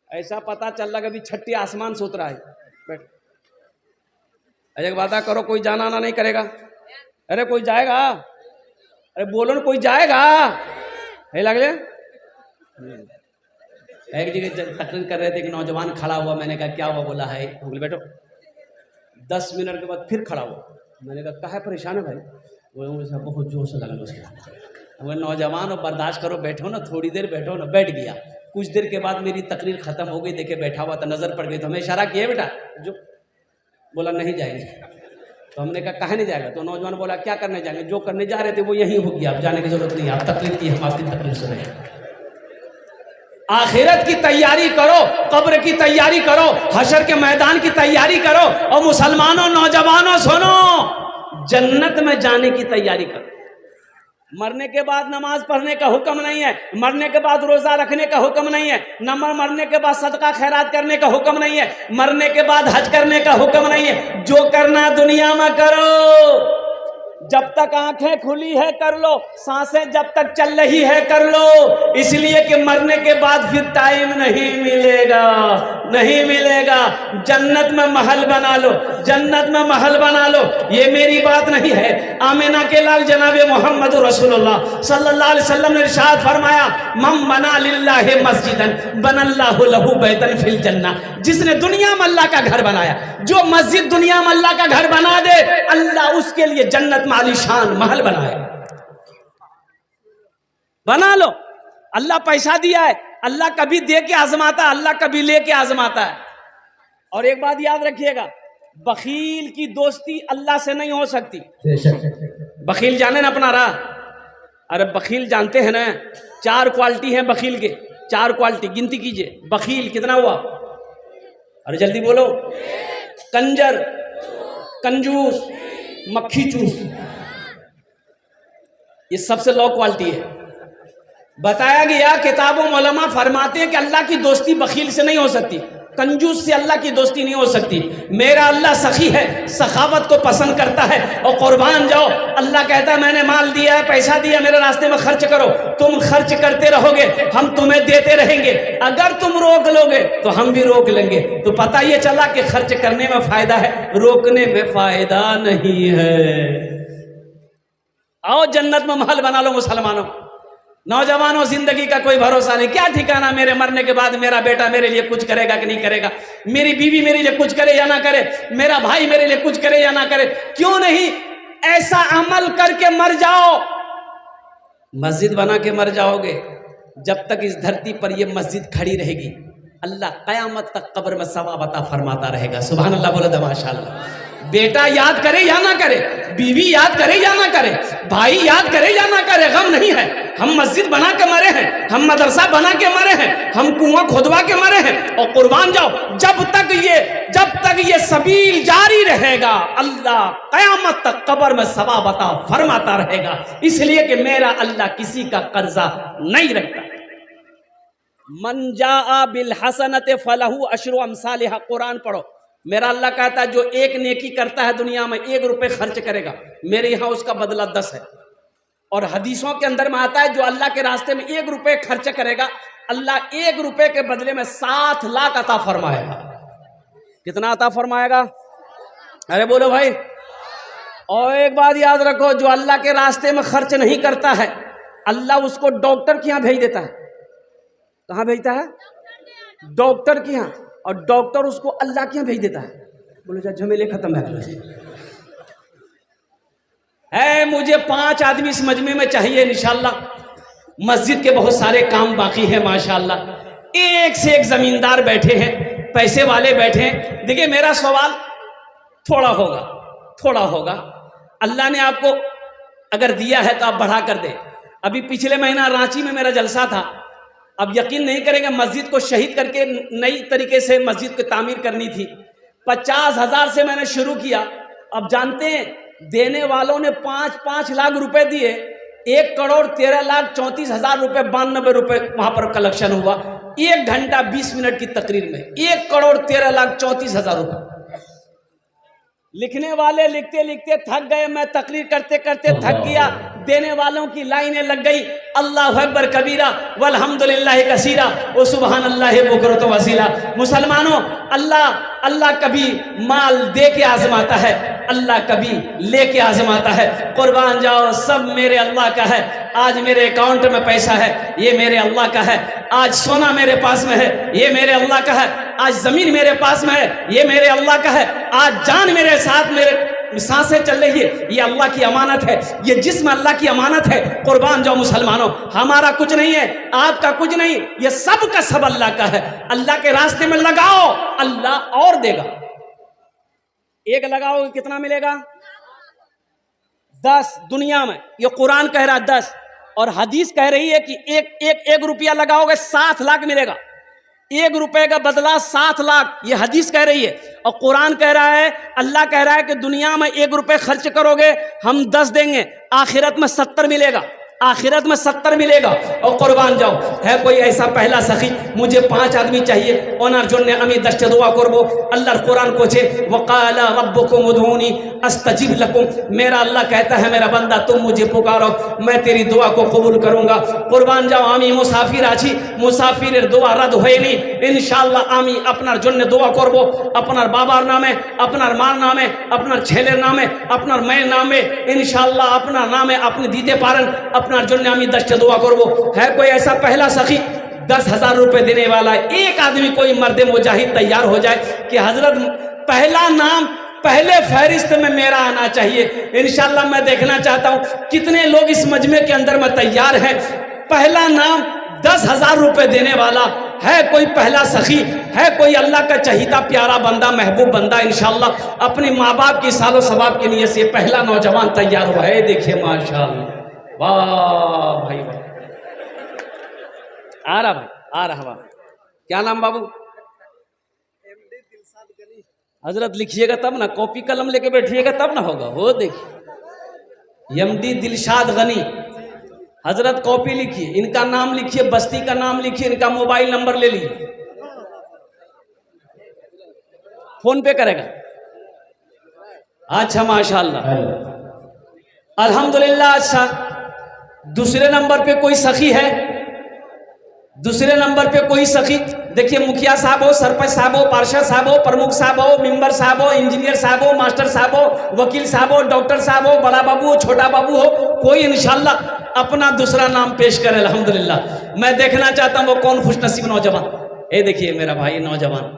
ऐसा पता चल रहा कभी छठी आसमान से उतरा है। बैठ। एक वादा करो, कोई जाना आना नहीं करेगा। अरे कोई जाएगा? अरे बोलो ना, कोई जाएगा? है लग एक जगह तकरीर कर रहे थे कि नौजवान खड़ा हुआ। मैंने कहा क्या हुआ? बोला है, बोले बैठो। 10 मिनट के बाद फिर खड़ा हुआ। मैंने कहा है परेशान है भाई? बोले बहुत जोर से लगा उसका। वो नौजवान हो, बर्दाश्त करो, बैठो ना, थोड़ी देर बैठो ना। बैठ गया। कुछ देर के बाद मेरी तकरीर खत्म हो गई, देखे बैठा हुआ था, नजर पड़ गई तो हमें इशारा किया, बेटा जो। बोला नहीं जाएंगे। तो हमने कहा कहाँ नहीं जाएगा? तो नौजवान बोला क्या करने जाएंगे? जो करने जा रहे थे वो यही हो गया, अब जाने की जरूरत नहीं है। आप तकलीफ की, हम आपकी तकलीफ सुने। आखिरत की तैयारी करो, कब्र की तैयारी करो, हशर के मैदान की तैयारी करो। और मुसलमानों, नौजवानों सुनो, जन्नत में जाने की तैयारी करो। मरने के बाद नमाज पढ़ने का हुक्म नहीं है, मरने के बाद रोजा रखने का हुक्म नहीं है, मरने के बाद सदका खैरात करने का हुक्म नहीं है, मरने के बाद हज करने का हुक्म नहीं है। जो करना दुनिया में करो, जब तक आंखें खुली है कर लो, सांसें जब तक चल रही है कर लो। इसलिए कि मरने के बाद फिर टाइम नहीं मिलेगा, नहीं मिलेगा। जन्नत में महल बना लो, जन्नत में महल बना लो। ये मेरी बात नहीं है, आमिना के लाल जनाबे मोहम्मद रसूलुल्लाह सल्लल्लाहु अलैहि वसल्लम ने इरशाद फरमाया, मम बना लिल्लाहि मस्जिदन बनल्लाहु लहू बैतन फिल जन्ना। जिसने दुनिया में अल्लाह का घर बनाया, जो मस्जिद दुनिया में अल्लाह का घर बना दे, अल्लाह उसके लिए जन्नत में आलीशान महल बनाए। बना लो। अल्लाह पैसा दिया है, अल्लाह कभी दे के आजमाता, अल्लाह कभी ले के आजमाता है। और एक बात याद रखिएगा, बखील की दोस्ती अल्लाह से नहीं हो सकती। बखील जाने ना अपना राह? अरे बखील जानते हैं ना, 4 क्वालिटी है बखील के, 4 क्वालिटी गिनती कीजिए। बखील कितना हुआ? अरे जल्दी बोलो। कंजर, कंजूस, मक्खी चूस, ये सबसे लो क्वालिटी है। बताया गया, किताबों में उलमा फरमाते हैं कि अल्लाह की दोस्ती बखील से नहीं हो सकती, कंजूस से अल्लाह की दोस्ती नहीं हो सकती। मेरा अल्लाह सखी है, सखावत को पसंद करता है। और कुर्बान जाओ, अल्लाह कहता है मैंने माल दिया है, पैसा दिया, मेरे रास्ते में खर्च करो। तुम खर्च करते रहोगे, हम तुम्हें देते रहेंगे। अगर तुम रोक लोगे तो हम भी रोक लेंगे। तो पता ये चला कि खर्च करने में फायदा है, रोकने में फायदा नहीं है। आओ जन्नत में महल बना लो मुसलमानों। नौजवानों, जिंदगी का कोई भरोसा नहीं, क्या ठिकाना मेरे मरने के बाद मेरा बेटा मेरे लिए कुछ करेगा कि नहीं करेगा, मेरी बीवी मेरे लिए कुछ करे या ना करे, मेरा भाई मेरे लिए कुछ करे या ना करे। क्यों नहीं ऐसा अमल करके मर जाओ, मस्जिद बना के मर जाओगे। जब तक इस धरती पर यह मस्जिद खड़ी रहेगी, अल्लाह कयामत तक कब्र में सवाब अता फरमाता रहेगा। सुभान अल्लाह, बोलो माशाअल्लाह। बेटा याद करे या ना करे, बीवी याद करे या ना करे, भाई याद करे या ना करे, गम नहीं है। हम मस्जिद बना के मरे हैं, हम मदरसा बना के मरे हैं, हम कुआं खोदवा के मरे हैं। और कुर्बान जाओ, जब तक ये सबील जारी रहेगा, अल्लाह कयामत तक कब्र में सवाब अता फरमाता रहेगा। इसलिए कि मेरा अल्लाह किसी का कर्जा नहीं रखता। मन जाआ बिल हसनत फलहु अशरु अमसालिहा, कुरान पढ़ो। मेरा अल्लाह कहता है जो एक नेकी करता है दुनिया में, 1 रुपए खर्च करेगा, मेरे यहाँ उसका बदला 10 है। और हदीसों के अंदर में आता है जो अल्लाह के रास्ते में 1 रुपए खर्च करेगा, अल्लाह 1 रुपए के बदले में 7 लाख अता फरमाएगा। कितना अता फरमाएगा? अरे बोलो भाई। और एक बात याद रखो, जो अल्लाह के रास्ते में खर्च नहीं करता है, अल्लाह उसको डॉक्टर के यहाँ भेज देता है। कहाँ भेजता है? डॉक्टर के यहाँ। और डॉक्टर उसको अल्लाह के यहाँ भेज देता है। बोलो जा झमेले खत्म है। मुझे 5 आदमी इस मजमे में चाहिए इंशाअल्लाह। मस्जिद के बहुत सारे काम बाकी हैं माशाअल्लाह। एक से एक जमींदार बैठे हैं, पैसे वाले बैठे हैं। देखिए मेरा सवाल थोड़ा होगा। अल्लाह ने आपको अगर दिया है तो आप बढ़ा कर दे। अभी पिछले महीना रांची में मेरा जलसा था। अब यकीन नहीं करेंगे, मस्जिद को शहीद करके नई तरीके से मस्जिद को तामीर करनी थी। 50,000 से मैंने शुरू किया। अब जानते हैं देने वालों ने 5-5 लाख रुपए दिए। 1,13,34,000 रुपए 92 रुपए वहां पर कलेक्शन हुआ। 1 घंटा 20 मिनट की तकरीर में 1,13,34,000 रुपए। लिखने वाले लिखते लिखते थक गए, मैं तकरीर करते करते थक गया। देने वालों की लाइनें लग गई। अल्लाहु अकबर कबीरा वल्हम्दुलिल्लाहि कसीरा व सुबहानल्लाहि बुकरत वसीला। मुसलमानों, अल्लाह कभी माल दे के आजमाता है, अल्लाह कभी लेके आजमाता है। कुर्बान जाओ, सब मेरे अल्लाह का है। आज मेरे अकाउंट में पैसा है, ये मेरे अल्लाह का है। आज सोना मेरे पास में है, ये मेरे अल्लाह का है। आज जमीन मेरे पास में है, ये मेरे अल्लाह का है। आज जान मेरे साथ, मेरे सांसें चल रही है, ये अल्लाह की अमानत है। ये जिस्म अल्लाह की अमानत है। कुर्बान जाओ मुसलमानों, हमारा कुछ नहीं है, आपका कुछ नहीं, ये सब का सब अल्लाह का है। अल्लाह के रास्ते में लगाओ, अल्लाह और देगा। एक लगाओ कितना मिलेगा? 10। दुनिया में ये कुरान कह रहा है 10, और हदीस कह रही है कि एक रुपया लगाओगे 7 लाख मिलेगा। 1 रुपए का बदला 7 लाख, ये हदीस कह रही है। और कुरान कह रहा है, अल्लाह कह रहा है कि दुनिया में 1 रुपए खर्च करोगे, हम 10 देंगे, आखिरत में 70 मिलेगा। आखिरत में 70 मिलेगा। और कुर्बान जाओ, है कोई ऐसा पहला सखी? मुझे 5 आदमी चाहिए। ओनार जोन्ने अमी दश्त दुआ करबो। अल्लाह कुरान कोचे वकाला रब्बुकुम उदूनी अस्तजिब लकुम। मेरा अल्लाह कहता है मेरा बंदा तुम मुझे पुकारो, मैं तेरी दुआ को कबूल करूंगा। कुर्बान जाओ, आमी मुसाफिर आছি, मुसाफिर दुआ रद्द হয়নি। ইনশাআল্লাহ আমি আপনার জন্য দোয়া করব, আপনার বাবার নামে, আপনার মার নামে, আপনার ছেলের নামে, আপনার মেয়ের নামে, ইনশাআল্লাহ আপনার নামে আপনি দিতে পারেন। আপনার জন্য আমি 10 दुआ করব। है कोई ऐसा पहला सखी? 10,000 रुपए देने वाला एक आदमी, कोई मर्द मुजाहिद तैयार हो जाए कि हजरत पहला नाम पहले फहरिस्त में मेरा आना चाहिए। इंशाल्लाह मैं देखना चाहता हूं कितने लोग इस मजमे के अंदर में तैयार हैं। पहला नाम 10,000 रुपए देने वाला है कोई पहला सखी? है कोई अल्लाह का चहीता प्यारा बंदा, महबूब बंदा? इंशाल्लाह अपने माँ बाप की सालो सवाब के लिए से पहला नौजवान तैयार हुआ है। देखिए माशाल्लाह, वाह भाई वाह। आ रहा भाई, आ रहा बाबा। क्या नाम बाबू? हजरत लिखिएगा तब ना, कॉपी कलम लेके बैठिएगा तब ना होगा। वो देखिए एमडी दिलशाद गनी हजरत, कॉपी लिखिए, इनका नाम लिखिए, बस्ती का नाम लिखिए, इनका मोबाइल नंबर ले लीजिए, फोन पे करेगा। अच्छा माशाल्लाह, अल्हम्दुलिल्लाह। अच्छा, दूसरे नंबर पे कोई सखी है? दूसरे नंबर पे कोई सखी, देखिए मुखिया साहब हो, सरपंच साहब हो, पार्षद साहब हो, प्रमुख साहब हो, मेंबर साहब हो, इंजीनियर साहब हो, मास्टर साहब हो, वकील साहब हो, डॉक्टर साहब हो, बड़ा बाबू हो, छोटा बाबू हो, कोई इंशाल्लाह अपना दूसरा नाम पेश करे। अल्हम्दुलिल्लाह मैं देखना चाहता हूँ वो कौन खुशनसीब नौजवान। ये देखिए मेरा भाई नौजवान,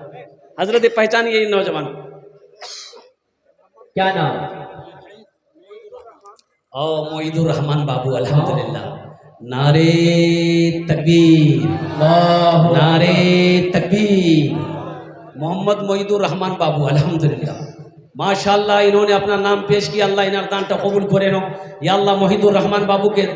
हजरत पहचान ये नौजवान क्या नाम? ओ मोईदुर रहमान बाबू। अल्हम्दुलिल्लाह, नारे तकबीर, नारे तकबीर। मोहम्मद मोईदुर रहमान बाबू अल्हम्दुलिल्लाह माशाअल्लाह, इन्होंने अपना नाम पेश किया। अल्लाह इन्हें दानटा कबूल करे नो। या अल्लाह मोईदुर रहमान बाबू के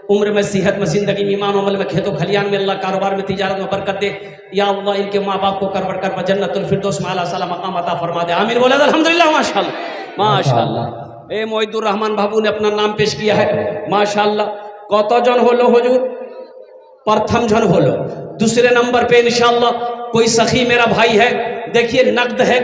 उम्र में, सेहत में, जिंदगी में, ईमान अमल में, खेतों खलियान में, अल्लाह कारोबार में, तिजारत में बरकत दे। या अल्लाह इनके माँ बाप को करवर कर जन्नतुल फिरदौस में आला साला मकाम अता फरमा दे। आमीन बोले अल्हम्दुलिल्लाह। माशाअल्लाह माशाअल्लाह। ए मोईदुर रहमान बाबू ने अपना नाम पेश किया है माशाअल्लाह। कतजन होलो हुजूर? प्रथम जन होलो। दूसरे नंबर पे इंशाअल्लाह कोई सखी मेरा भाई है, देखिए नकद है,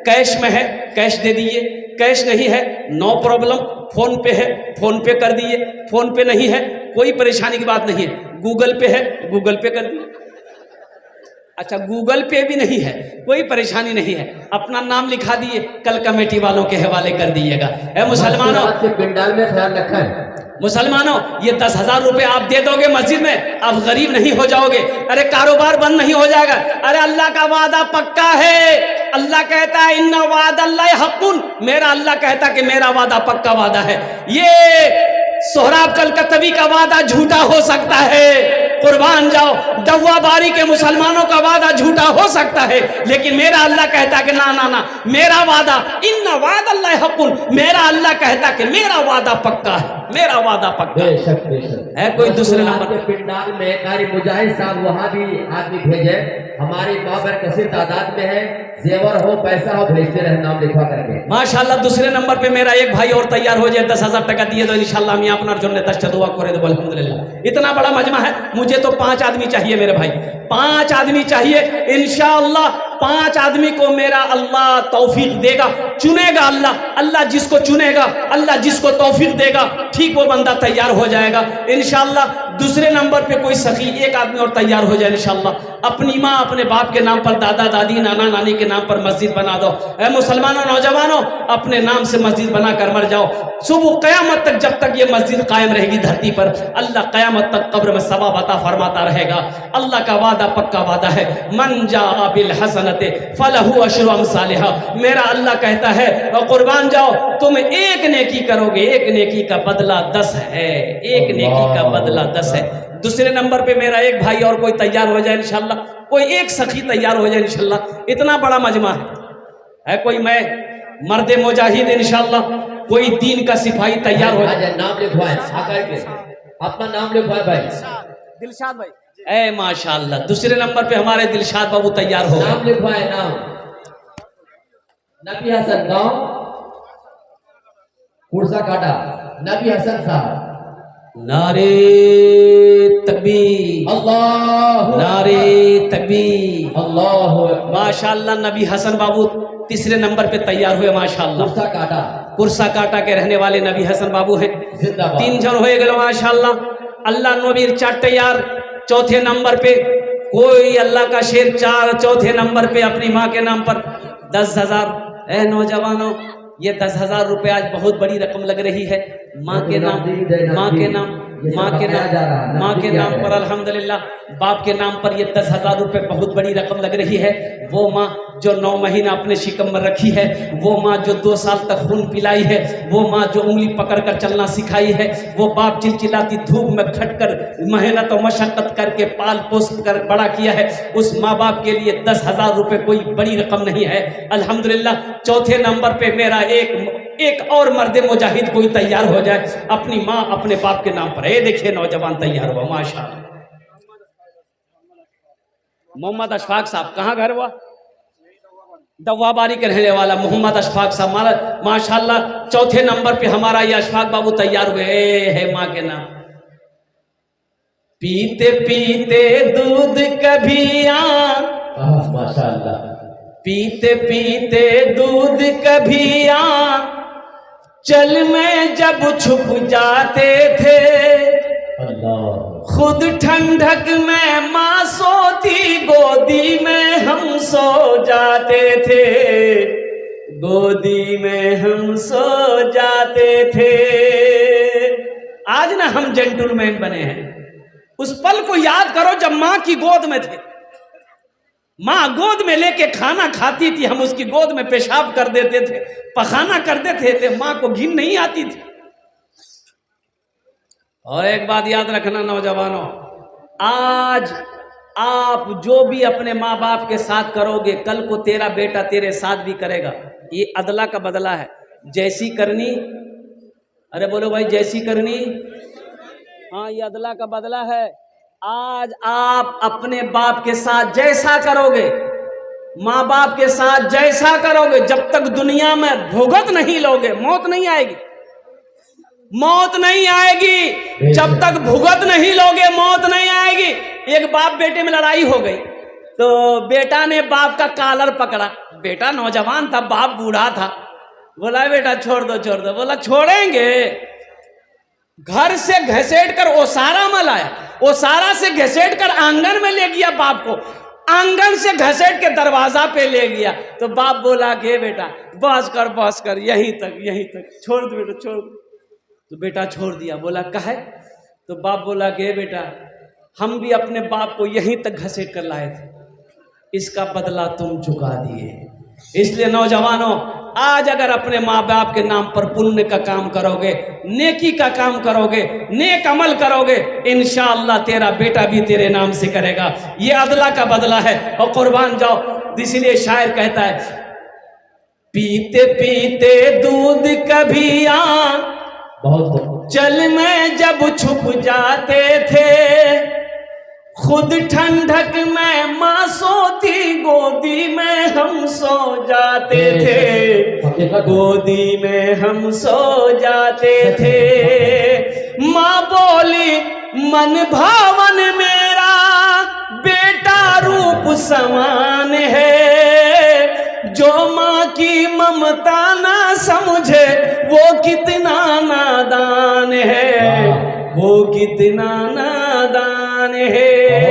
कैश में है, कैश दे दिए। कैश नहीं है नो प्रॉब्लम, फोन पे है, फोन पे कर दिए। फोन पे नहीं है कोई परेशानी की बात नहीं है, गूगल पे है, गूगल पे कर दिए। अच्छा गूगल पे भी नहीं है, कोई परेशानी नहीं है, अपना नाम लिखा दिए, कल कमेटी वालों के हवाले कर दिएगा। ए मुसलमानों, पिंडाल में ख्याल रखा है। मुसलमानों ये 10,000 रुपए आप दे दोगे मस्जिद में, आप गरीब नहीं हो जाओगे। अरे कारोबार बंद नहीं हो जाएगा। अरे अल्लाह का वादा पक्का है। अल्लाह कहता है इन्ना वादल्लाहि हक़्क़ुन, मेरा अल्लाह कहता है कि मेरा वादा पक्का वादा है। ये सोहराब कलकत्तवी का वादा झूठा हो सकता है, कुर्बान जाओ, डव्वा बारी के मुसलमानों का वादा झूठा हो सकता है, लेकिन मेरा अल्लाह कहता है कि ना ना ना, मेरा वादा इन्ना वादल्लाहि हक़्क़ुन, मेरा अल्लाह कहता है कि मेरा वादा पक्का है, मेरा वादा पक्का बेशक बेशक है। कोई दूसरे नंबर के पिंडाल में कारी मुजाहिद साहब वहाँ भी आदमी भेजे, हमारी माबर कसीर तादाद में है, जेवर हो पैसा हो भेजते रहे, नाम लिखवा करके माशाअल्लाह। दूसरे नंबर पे मेरा एक भाई और तैयार हो जाए, 10,000 टका दिए तो इंशाअल्लाह हम अपना जन्म दस दुआ करे दो। अल्हम्दुलिल्लाह इतना बड़ा मजमा है, मुझे तो 5 आदमी चाहिए मेरे भाई, 5 आदमी चाहिए इंशाअल्लाह। 5 आदमी को मेरा अल्लाह तौफीक देगा, चुनेगा अल्लाह। अल्लाह जिसको चुनेगा, अल्लाह जिसको तौफीक देगा, ठीक वो बंदा तैयार हो जाएगा इंशाअल्लाह। दूसरे नंबर पे कोई सखी एक आदमी और तैयार हो जाए इंशाअल्लाह। अपनी माँ अपने बाप के नाम पर, दादा दादी नाना नानी के नाम पर मस्जिद बना दो। ऐ मुसलमानों नौजवानों, अपने नाम से मस्जिद बना कर मर जाओ। सुबह क़यामत तक जब तक ये मस्जिद कायम रहेगी धरती पर, अल्लाह क़यामत तक कब्र में सवाब अता फरमाता रहेगा। अल्लाह का वादा पक्का वादा है, मन जाअ बिल हसनते फलहु अशरु अमसालिहा। मेरा अल्लाह कहता है और कुर्बान जाओ, तुम एक नेकी करोगे, एक नेकी का बदला 10 है, एक नेकी का बदला 10 है। दूसरे नंबर पे मेरा एक भाई और कोई तैयार हो जाए इंशाअल्लाह, कोई एक सखी तैयार हो जाए इंशाअल्लाह। इतना बड़ा मजमा है कोई मैं मर्द मुजाहिद इंशाअल्लाह, कोई दीन का सिपाही तैयार हो जाए। नाम लिखवाए आकर के, अपना नाम लिखवाए भाई, दिलशाद भाई। ए माशाअल्लाह, दूसरे नंबर पे हमारे दिलशाद बाबू तैयार हो, नाम लिखवाए। नाम नबी हसन, गाँव कुर्सा काटा, नबी हसन साहब। नारे तकबीर, अल्लाह नारे तकबीर, अल्लाह। माशाअल्लाह नबी हसन बाबू तीसरे नंबर पे तैयार हुए माशाअल्लाह। कुर्सा काटा, कुर्सा काटा के रहने वाले नबी हसन बाबू हैं। जिंदाबाद। 3 जन हो गए माशाअल्लाह। अल्लाह नबीर 4 तैयार। चौथे नंबर पे कोई अल्लाह का शेर 4 चौथे नंबर पे अपनी माँ के नाम पर 10,000। ए नौजवानों, ये 10,000 रुपए आज बहुत बड़ी रकम लग रही है। माँ के नाम, माँ के नाम, माँ के नाम, माँ के नाम पर अल्हम्दुलिल्लाह, बाप के नाम पर ये 10,000 रुपए बहुत बड़ी रकम लग रही है। वो माँ जो 9 महीना अपने शिकम में रखी है, वो माँ जो 2 साल तक खून पिलाई है, वो माँ जो उंगली पकड़ कर चलना सिखाई है, वो बाप चिलचिलाती धूप में खटकर मेहनत और मशक्कत करके पाल पोस कर बड़ा किया है, उस माँ बाप के लिए 10,000 रुपए कोई बड़ी रकम नहीं है अल्हम्दुलिल्लाह। चौथे नंबर पे मेरा एक और मर्द मुजाहिद कोई तैयार हो जाए अपनी माँ अपने बाप के नाम पर। ये देखिए नौजवान तैयार हुआ माशाअल्लाह। मोहम्मद अशफाक साहब, कहाँ घर हुआ? दवाबारी के रहने वाला मोहम्मद अशफाक साहब माशाअल्लाह। चौथे नंबर पे हमारा ये अशफाक बाबू तैयार हुए है माँ के नाम। पीते पीते दूध कभी माशाअल्लाह, पीते पीते दूध कभी चल में जब छुप जाते थे, खुद ठंडक में माँ सोती, गोदी में हम सो जाते थे, गोदी में हम सो जाते थे। आज ना हम जेंटलमैन बने हैं। उस पल को याद करो जब माँ की गोद में थे। माँ गोद में लेके खाना खाती थी, हम उसकी गोद में पेशाब कर देते थे, पखाना कर देते थे, माँ को घिन नहीं आती थी। और एक बात याद रखना नौजवानों, आज आप जो भी अपने माँ बाप के साथ करोगे, कल को तेरा बेटा तेरे साथ भी करेगा। ये अदला का बदला है। जैसी करनी, अरे बोलो भाई, जैसी करनी, हाँ ये अदला का बदला है। आज आप अपने बाप के साथ जैसा करोगे, माँ बाप के साथ जैसा करोगे, जब तक दुनिया में भुगत नहीं लोगे, मौत नहीं आएगी। मौत नहीं आएगी जब तक भुगत नहीं लोगे, मौत नहीं आएगी। एक बाप बेटे में लड़ाई हो गई तो बेटा ने बाप का कॉलर पकड़ा। बेटा नौजवान था, बाप बूढ़ा था। बोला बेटा छोड़ दो छोड़ दो। बोला छोड़ेंगे। घर से घसीट कर ओसारा में लाया, ओसारा से घसीट कर आंगन में ले गया बाप को, आंगन से घसीट के दरवाजा पे ले गया। तो बाप बोला कि बेटा बस कर, यहीं तक छोड़ दो बेटा, छोड़ दो। तो बेटा छोड़ दिया। बोला काहे? तो बाप बोला कि बेटा हम भी अपने बाप को यहीं तक घसीट कर लाए थे, इसका बदला तुम चुका दिए। इसलिए नौजवानों, आज अगर अपने माँ बाप के नाम पर पुण्य का काम करोगे, नेकी का काम करोगे, नेक अमल करोगे, इंशाअल्लाह तेरा बेटा भी तेरे नाम से करेगा। ये अदला का बदला है। और कुर्बान जाओ। इसलिए शायर कहता है, पीते पीते दूध कभी बहुत जल में जब छुप जाते थे, खुद ठंडक में माँ सोती, गोदी में हम सो जाते थे, गोदी में हम सो जाते थे। माँ बोली मन भावन मेरा बेटा रूप समान है, जो माँ की ममता ना समझे वो कितना नादान है, वो कितना नादान है।